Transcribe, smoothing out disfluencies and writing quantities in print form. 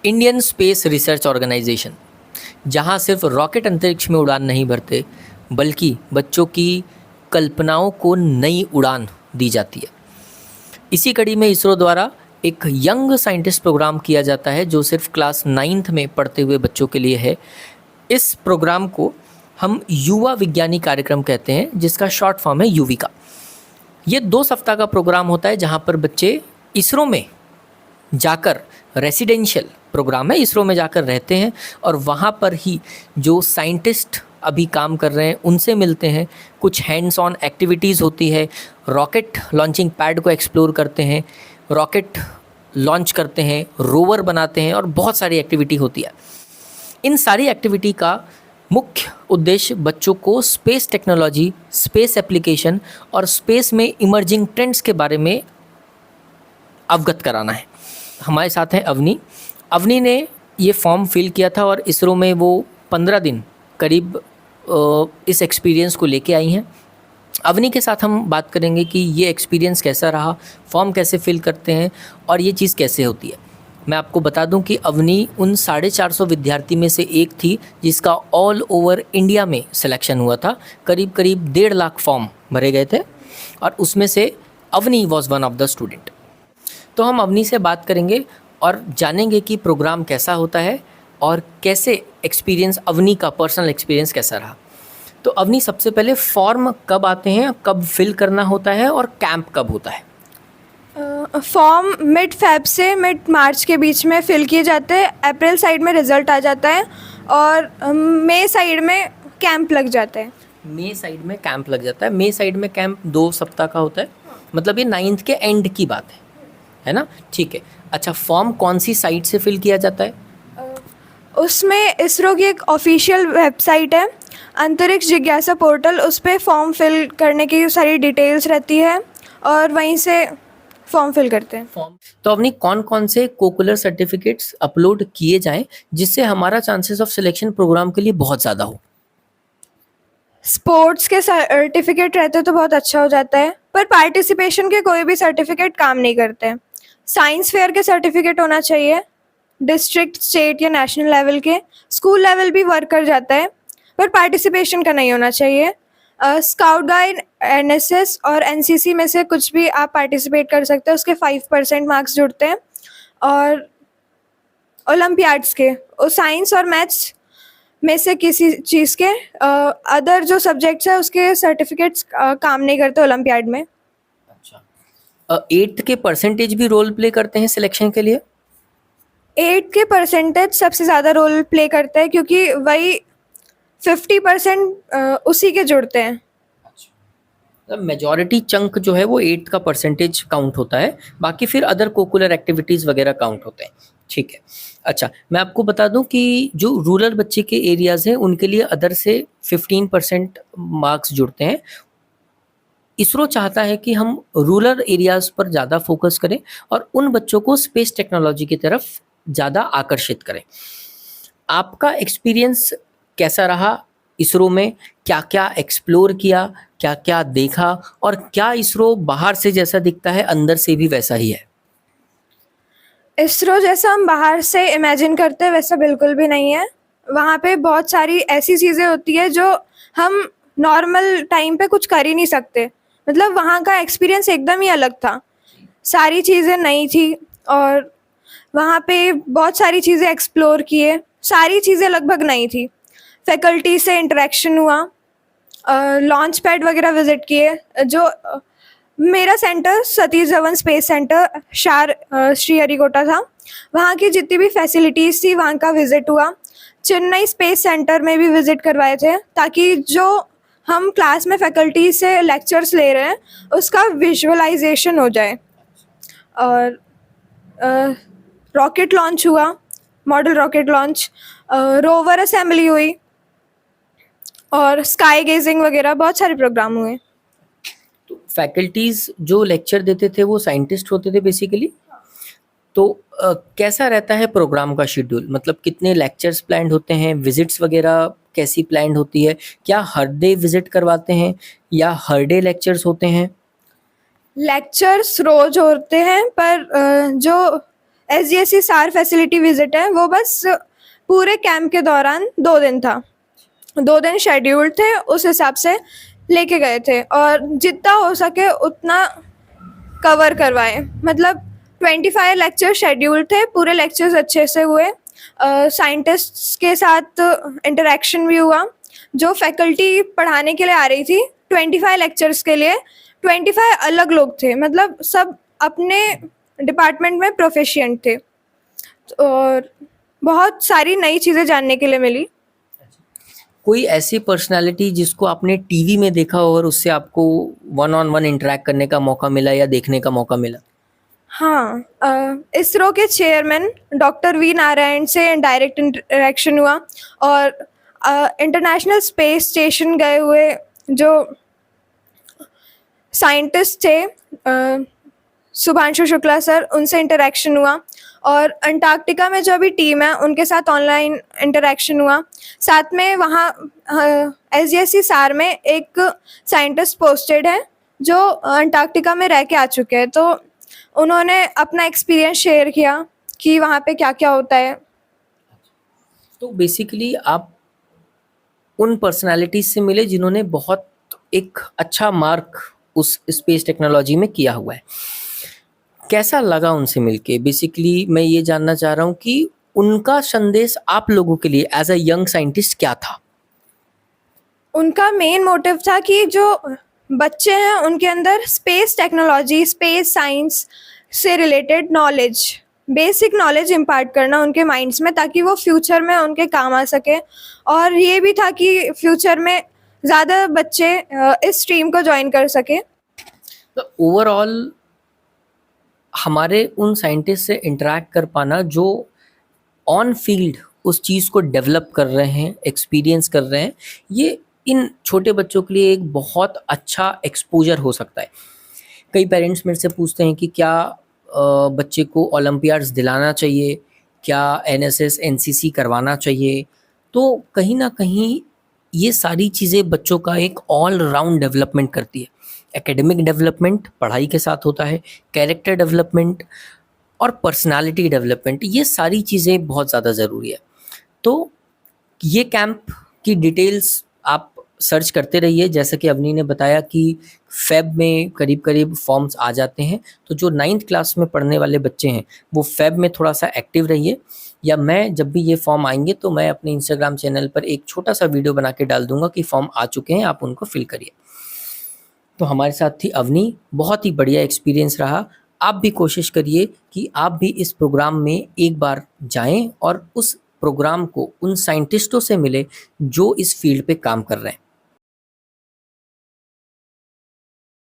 Indian space research organisation, जहां सिर्फ rocket अंतरिक्ष में उड़ान नहीं भरते बल्कि बच्चों की कल्पनाओं को नई उड़ान दी जाती है। इसी कड़ी में इसरो द्वारा एक यंग साइंटिस्ट प्रोग्राम किया जाता है जो सिर्फ क्लास 9th में पढ़ते हुए बच्चों के लिए है। इस प्रोग्राम को हम युवा विज्ञानी कार्यक्रम कहते हैं, जिसका शॉर्ट फॉर्म है युविका। ये 2 सप्ताह का प्रोग्राम होता है जहाँ पर बच्चे इसरो में जाकर, रेसिडेंशियल प्रोग्राम है, इसरो में जाकर रहते हैं और वहाँ पर ही जो साइंटिस्ट अभी काम कर रहे हैं उनसे मिलते हैं। कुछ हैंड्स ऑन एक्टिविटीज़ होती है, रॉकेट लॉन्चिंग पैड को एक्सप्लोर करते हैं, रॉकेट लॉन्च करते हैं, रोवर बनाते हैं और बहुत सारी एक्टिविटी होती है। इन सारी एक्टिविटी का मुख्य उद्देश्य बच्चों को स्पेस टेक्नोलॉजी, स्पेस एप्लीकेशन और स्पेस में इमर्जिंग ट्रेंड्स के बारे में अवगत कराना है। हमारे साथ हैं अवनी। अवनी ने ये फॉर्म फिल किया था और इसरो में वो 15 दिन करीब इस एक्सपीरियंस को लेके आई हैं। अवनी के साथ हम बात करेंगे कि ये एक्सपीरियंस कैसा रहा, फॉर्म कैसे फिल करते हैं और ये चीज़ कैसे होती है। मैं आपको बता दूं कि अवनी उन 450 विद्यार्थी में से एक थी जिसका ऑल ओवर इंडिया में सिलेक्शन हुआ था। करीब 1.5 लाख फॉर्म भरे गए थे और उसमें से Avni was one of the student. तो हम अवनी से बात करेंगे और जानेंगे कि प्रोग्राम कैसा होता है और कैसे एक्सपीरियंस, अवनी का पर्सनल एक्सपीरियंस कैसा रहा। तो अवनी, सबसे पहले फॉर्म कब आते हैं, कब फिल करना होता है और कैंप कब होता है? फॉर्म मिड फेब से मिड मार्च के बीच में फिल किए जाते हैं। अप्रैल साइड में रिज़ल्ट आ जाता है और मई साइड में कैंप लग जाता है। मई साइड में कैंप लग जाता है। मई साइड में कैंप 2 सप्ताह का होता है, मतलब ये 9th के एंड की बात है ना? ठीक है। अच्छा, फॉर्म कौन सी साइट से फिल किया जाता है? उसमें इसरो की एक ऑफिशियल वेबसाइट है, अंतरिक्ष जिज्ञासा पोर्टल, उस पर फॉर्म फिल करने की सारी डिटेल्स रहती है और वहीं से फॉर्म फिल करते हैं। फॉर्म तो अपनी कौन कौन से कोकुलर सर्टिफिकेट्स अपलोड किए जाएं जिससे हमारा चांसेस ऑफ सिलेक्शन प्रोग्राम के लिए बहुत ज़्यादा हो? स्पोर्ट्स के सर्टिफिकेट रहते तो बहुत अच्छा हो जाता है, पर पार्टिसिपेशन के कोई भी सर्टिफिकेट काम नहीं करते हैं। साइंस फेयर के सर्टिफिकेट होना चाहिए, डिस्ट्रिक्ट, स्टेट या नेशनल लेवल के। स्कूल लेवल भी वर्क कर जाता है पर पार्टिसिपेशन का नहीं होना चाहिए। स्काउट गाइड, एनएसएस और एनसीसी में से कुछ भी आप पार्टिसिपेट कर सकते हैं, उसके 5% मार्क्स जुड़ते हैं। और ओलंपियाड्स के, साइंस और मैथ्स में से किसी चीज़ के अदर जो सब्जेक्ट्स है उसके सर्टिफिकेट्स काम नहीं करते ओलंपियाड में। अच्छा, 8th के परसेंटेज भी रोल प्ले करते हैं सिलेक्शन के लिए? 8 के परसेंटेज सबसे ज़्यादा रोल प्ले करता है क्योंकि वही 50% उसी के जुड़ते हैं। अच्छा, मेजॉरिटी चंक जो है वो 8th का परसेंटेज काउंट होता है, बाकी फिर अदर कोकुलर एक्टिविटीज़ वगैरह काउंट होते हैं। ठीक है। अच्छा, मैं आपको बता दूं कि जो रूरल बच्चे के एरियाज़ हैं उनके लिए अदर से 15% मार्क्स जुड़ते हैं। इसरो चाहता है कि हम रूरल एरियाज़ पर ज़्यादा फोकस करें और उन बच्चों को स्पेस टेक्नोलॉजी की तरफ ज़्यादा आकर्षित करें। आपका एक्सपीरियंस कैसा रहा इसरो में? क्या क्या एक्सप्लोर किया, क्या क्या देखा और क्या इसरो बाहर से जैसा दिखता है अंदर से भी वैसा ही है? इसरो जैसा हम बाहर से इमेजिन करते हैं वैसा बिल्कुल भी नहीं है। वहाँ पे बहुत सारी ऐसी चीज़ें होती है जो हम नॉर्मल टाइम पे कुछ कर ही नहीं सकते। मतलब वहाँ का एक्सपीरियंस एकदम ही अलग था, सारी चीज़ें नई थी और वहाँ पे बहुत सारी चीज़ें एक्सप्लोर किए, सारी चीज़ें लगभग नई थी। फैकल्टी से इंटरेक्शन हुआ, लॉन्च पैड वगैरह विज़िट किए। जो मेरा centre Satish Dhawan space centre Sriharikota था, वहाँ की जितनी भी फैसिलिटीज़ थी वहाँ का विज़िट हुआ। चेन्नई स्पेस सेंटर में भी विज़िट करवाए थे ताकि जो हम क्लास में फैकल्टी से लेक्चर्स ले रहे हैं उसका विजुअलाइजेशन हो जाए। और रॉकेट लॉन्च हुआ, model rocket launch, rover assembly हुई और स्काई गेजिंग वगैरह बहुत सारे प्रोग्राम हुए। तो फैकल्टीज़ जो लेक्चर देते थे वो साइंटिस्ट होते थे बेसिकली। तो कैसा रहता है प्रोग्राम का शेड्यूल? मतलब कितने लेक्चर्स प्लान्ड होते हैं, विजिट्स वगैरह कैसी प्लान्ड होती है? क्या हर डे विजिट करवाते हैं या हर डे लेक्चर्स होते हैं? लेक्चर्स रोज होते हैं पर जो SGSC सार फैसिलिटी विजिट है, वो बस पूरे कैंप के दौरान 2 दिन था, 2 दिन शेड्यूल्ड थे, उस हिसाब से लेके गए थे और जितना हो सके उतना कवर करवाए। मतलब 25 लेक्चर शेड्यूल थे, पूरे लेक्चर्स अच्छे से हुए, साइंटिस्ट्स के साथ इंटरेक्शन भी हुआ। जो फैकल्टी पढ़ाने के लिए आ रही थी 25 लेक्चर्स के लिए 25 अलग लोग थे, मतलब सब अपने डिपार्टमेंट में प्रोफिशिएंट थे और बहुत सारी नई चीज़ें जानने के लिए मिली। कोई ऐसी पर्सनालिटी जिसको आपने टीवी में देखा हो और उससे आपको वन ऑन वन इंटरेक्ट करने का मौका मिला या देखने का मौका मिला? हाँ, इसरो के चेयरमैन डॉक्टर वी नारायण से डायरेक्ट इंटरेक्शन हुआ और इंटरनेशनल स्पेस स्टेशन गए हुए जो साइंटिस्ट थे शुभांशु शुक्ला सर, उनसे इंटरेक्शन हुआ और अंटार्कटिका में जो अभी टीम है उनके साथ ऑनलाइन इंटरेक्शन हुआ। साथ में वहाँ SGSC सार में एक साइंटिस्ट पोस्टेड है जो अंटार्कटिका में रह के आ चुके हैं, तो उन्होंने अपना एक्सपीरियंस शेयर किया कि वहाँ पे क्या क्या होता है। तो बेसिकली आप उन पर्सनालिटीज से मिले जिन्होंने बहुत एक अच्छा मार्क उस स्पेस टेक्नोलॉजी में किया हुआ है। कैसा लगा उनसे मिलके? बेसिकली मैं ये जानना चाह रहा हूँ कि उनका संदेश आप लोगों के लिए एज अ यंग साइंटिस्ट क्या था? उनका मेन मोटिव था कि जो बच्चे हैं उनके अंदर स्पेस टेक्नोलॉजी, स्पेस साइंस से related knowledge, basic knowledge impart करना उनके माइंड्स में, ताकि वो फ्यूचर में उनके काम आ सके। और ये भी था कि फ्यूचर में ज़्यादा बच्चे इस स्ट्रीम को ज्वाइन कर सके। तो ओवरऑल हमारे उन साइंटिस्ट से इंटरेक्ट कर पाना जो ऑन फील्ड उस चीज़ को डेवलप कर रहे हैं, एक्सपीरियंस कर रहे हैं, ये इन छोटे बच्चों के लिए एक बहुत अच्छा एक्सपोजर हो सकता है। कई पेरेंट्स मेरे से पूछते हैं कि क्या बच्चे को ओलंपियाड्स दिलाना चाहिए, क्या NSS NCC करवाना चाहिए? तो कहीं ना कहीं ये सारी चीज़ें बच्चों का एक ऑल राउंड डेवलपमेंट करती है। एकेडमिक डेवलपमेंट पढ़ाई के साथ होता है, कैरेक्टर डेवलपमेंट और पर्सनालिटी डेवलपमेंट, ये सारी चीज़ें बहुत ज़्यादा ज़रूरी है। तो ये कैंप की डिटेल्स आप सर्च करते रहिए। जैसा कि अवनी ने बताया कि फेब में करीब करीब फॉर्म्स आ जाते हैं, तो जो 9th क्लास में पढ़ने वाले बच्चे हैं वो फेब में थोड़ा सा एक्टिव रहिए, या मैं जब भी ये फॉर्म आएंगे तो मैं अपने इंस्टाग्राम चैनल पर एक छोटा सा वीडियो बना के डाल दूंगा कि फॉर्म आ चुके हैं, आप उनको फिल करिए। तो हमारे साथ थी अवनी, बहुत ही बढ़िया एक्सपीरियंस रहा। आप भी कोशिश करिए कि आप भी इस प्रोग्राम में एक बार जाएं और उस प्रोग्राम को उन साइंटिस्टों से मिले जो इस फील्ड पे काम कर रहे हैं।